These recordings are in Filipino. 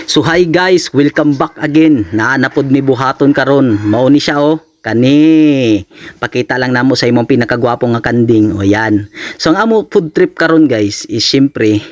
So hi guys, welcome back again. Naanapod mi buhaton karon. Mao ni siya oh. Kani. Pakita lang namo sa imong pinakagwapo nga kanding. O yan. So ang amo food trip karon guys is syempre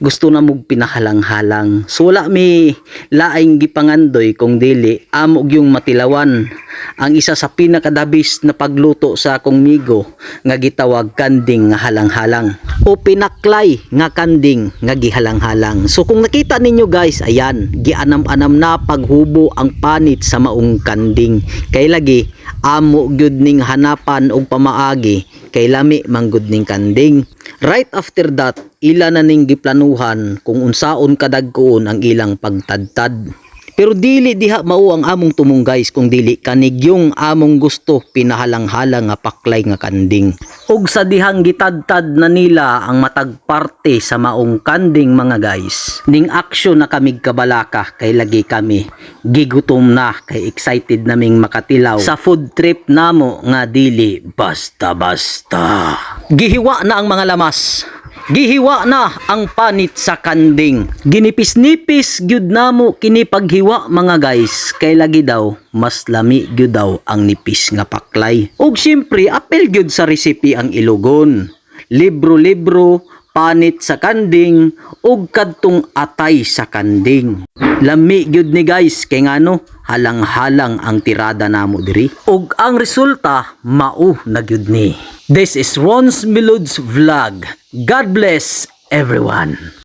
gusto na mog pinahalang-halang. So wala mi laing gipangandoy kung dili amo yung matilawan. Ang isa sa pinakadabis na pagluto sa akong migo nga gitawag kanding nga halang-halang o pinaklay nga kanding nga gihalang-halang. So kung nakita ninyo guys, ayan, gianam-anam na paghubo ang panit sa maong kanding. Kay lagi amo gyud ning hanapan og pamaagi kay lami manggod ning kanding. Right after that, ila na ning giplanuhan kung unsaon kadagkoon ang ilang pagtadtad. Pero dili diha mao ang among tumong guys kung dili kanig yung among gusto pinahalang-halang nga paklay nga kanding. Ug sa dihang gitadtad na nila ang matag parte sa maong kanding mga guys. Ning aksyon na kamig kabalaka kay lagi kami gigutom na kay excited naming makatilaw sa food trip namo nga dili basta-basta. Gihiwa na ang mga lamas. Gihiwa na ang panit sa kanding. Ginipis-nipis gyud namo kini paghiwa mga guys. Kay lagi daw mas lami gyud daw ang nipis nga paklay. Ug syempre apel gyud sa recipe ang ilugon. Libro-libro, panit sa kanding ug kadtong atay sa kanding. Lami gyud ni guys kay ngano halang-halang ang tirada namo diri. Ug ang resulta mao na gyud ni. This is Ron's Milods Vlog. God bless everyone.